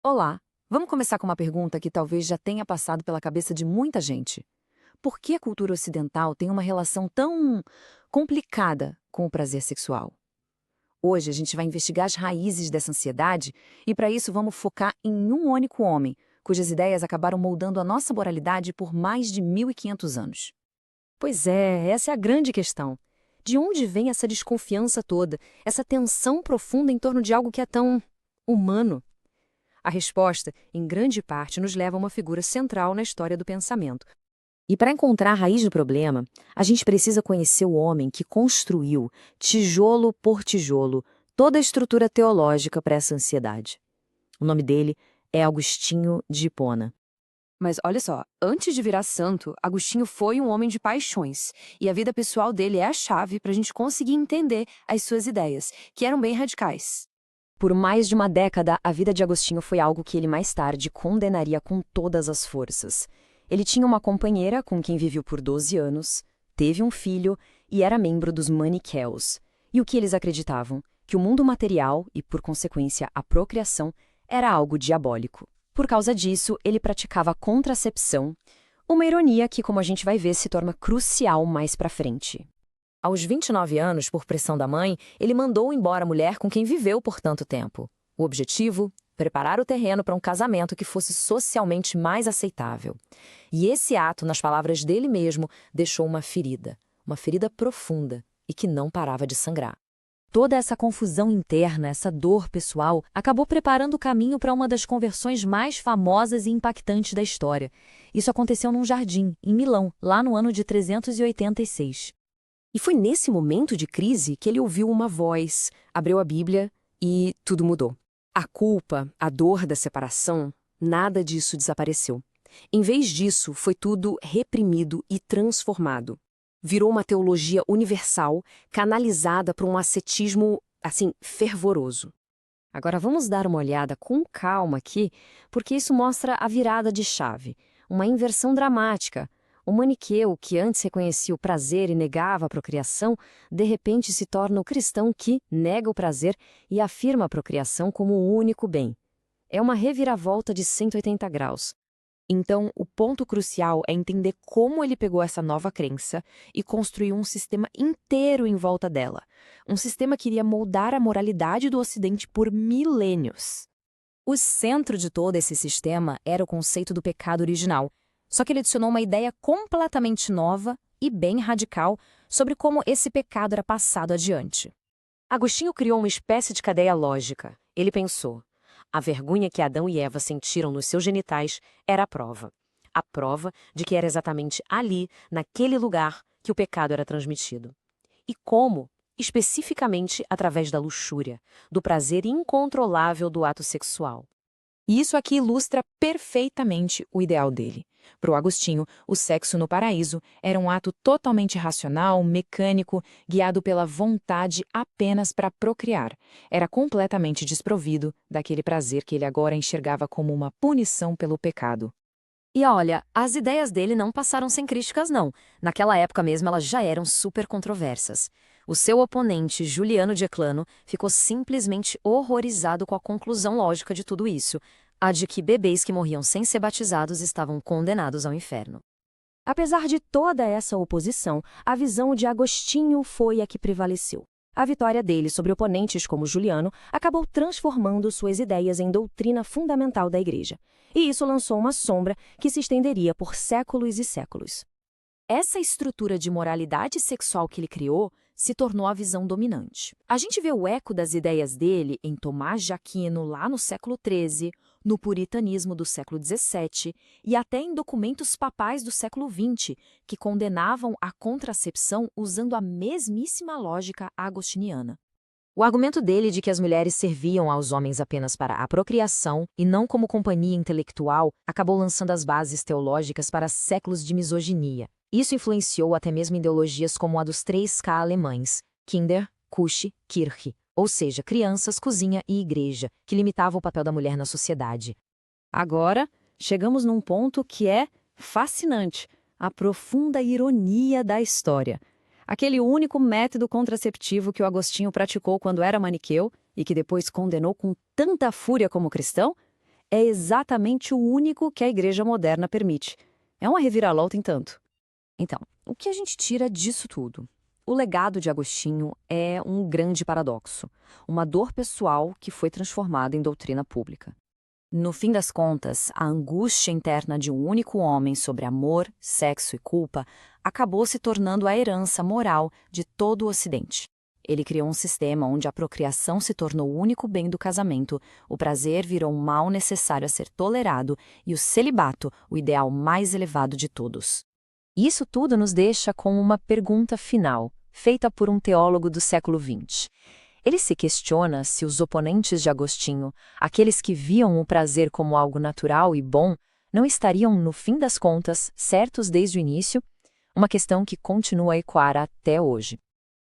Olá, vamos começar com uma pergunta que talvez já tenha passado pela cabeça de muita gente. Por que a cultura ocidental tem uma relação tão complicada com o prazer sexual? Hoje a gente vai investigar as raízes dessa ansiedade e, para isso, vamos focar em um único homem, cujas ideias acabaram moldando a nossa moralidade por mais de 1500 anos. Pois é, essa é a grande questão. De onde vem essa desconfiança toda, essa tensão profunda em torno de algo que é tão humano? A resposta, em grande parte, nos leva a uma figura central na história do pensamento. E para encontrar a raiz do problema, a gente precisa conhecer o homem que construiu, tijolo por tijolo, toda a estrutura teológica para essa ansiedade. O nome dele é Agostinho de Hipona. Mas olha só, antes de virar santo, Agostinho foi um homem de paixões, e a vida pessoal dele é a chave para a gente conseguir entender as suas ideias, que eram bem radicais. Por mais de uma década, a vida de Agostinho foi algo que ele mais tarde condenaria com todas as forças. Ele tinha uma companheira com quem viveu por 12 anos, teve um filho e era membro dos maniqueus. E o que eles acreditavam? Que o mundo material e, por consequência, a procriação era algo diabólico. Por causa disso, ele praticava contracepção, uma ironia que, como a gente vai ver, se torna crucial mais pra frente. Aos 29 anos, por pressão da mãe, ele mandou embora a mulher com quem viveu por tanto tempo. O objetivo? Preparar o terreno para um casamento que fosse socialmente mais aceitável. E esse ato, nas palavras dele mesmo, deixou uma ferida profunda e que não parava de sangrar. Toda essa confusão interna, essa dor pessoal, acabou preparando o caminho para uma das conversões mais famosas e impactantes da história. Isso aconteceu num jardim, em Milão, lá no ano de 386. E foi nesse momento de crise que ele ouviu uma voz, abriu a Bíblia e tudo mudou. A culpa, a dor da separação, nada disso desapareceu. Em vez disso, foi tudo reprimido e transformado. Virou uma teologia universal, canalizada por um ascetismo, assim, fervoroso. Agora vamos dar uma olhada com calma aqui, porque isso mostra a virada de chave, uma inversão dramática. O maniqueu, que antes reconhecia o prazer e negava a procriação, de repente se torna o cristão que nega o prazer e afirma a procriação como o único bem. É uma reviravolta de 180 graus. Então, o ponto crucial é entender como ele pegou essa nova crença e construiu um sistema inteiro em volta dela. Um sistema que iria moldar a moralidade do Ocidente por milênios. O centro de todo esse sistema era o conceito do pecado original, só que ele adicionou uma ideia completamente nova e bem radical sobre como esse pecado era passado adiante. Agostinho criou uma espécie de cadeia lógica. Ele pensou: a vergonha que Adão e Eva sentiram nos seus genitais era a prova. A prova de que era exatamente ali, naquele lugar, que o pecado era transmitido. E como? Especificamente através da luxúria, do prazer incontrolável do ato sexual. E isso aqui ilustra perfeitamente o ideal dele. Para o Agostinho, o sexo no paraíso era um ato totalmente racional, mecânico, guiado pela vontade apenas para procriar. Era completamente desprovido daquele prazer que ele agora enxergava como uma punição pelo pecado. E olha, as ideias dele não passaram sem críticas, não. Naquela época mesmo elas já eram super controversas. O seu oponente, Juliano de Eclano, ficou simplesmente horrorizado com a conclusão lógica de tudo isso, a de que bebês que morriam sem ser batizados estavam condenados ao inferno. Apesar de toda essa oposição, a visão de Agostinho foi a que prevaleceu. A vitória dele sobre oponentes como Juliano acabou transformando suas ideias em doutrina fundamental da Igreja. E isso lançou uma sombra que se estenderia por séculos e séculos. Essa estrutura de moralidade sexual que ele criou se tornou a visão dominante. A gente vê o eco das ideias dele em Tomás de Aquino lá no século XIII, no puritanismo do século XVII e até em documentos papais do século XX, que condenavam a contracepção usando a mesmíssima lógica agostiniana. O argumento dele de que as mulheres serviam aos homens apenas para a procriação e não como companhia intelectual acabou lançando as bases teológicas para séculos de misoginia. Isso influenciou até mesmo ideologias como a dos 3K alemães, Kinder, Küche, Kirche, ou seja, crianças, cozinha e igreja, que limitavam o papel da mulher na sociedade. Agora, chegamos num ponto que é fascinante, a profunda ironia da história. Aquele único método contraceptivo que o Agostinho praticou quando era maniqueu e que depois condenou com tanta fúria como cristão, é exatamente o único que a igreja moderna permite. É uma reviravolta em tanto. Então, o que a gente tira disso tudo? O legado de Agostinho é um grande paradoxo, uma dor pessoal que foi transformada em doutrina pública. No fim das contas, a angústia interna de um único homem sobre amor, sexo e culpa acabou se tornando a herança moral de todo o Ocidente. Ele criou um sistema onde a procriação se tornou o único bem do casamento, o prazer virou um mal necessário a ser tolerado e o celibato o ideal mais elevado de todos. Isso tudo nos deixa com uma pergunta final, feita por um teólogo do século XX. Ele se questiona se os oponentes de Agostinho, aqueles que viam o prazer como algo natural e bom, não estariam, no fim das contas, certos desde o início? Uma questão que continua a ecoar até hoje.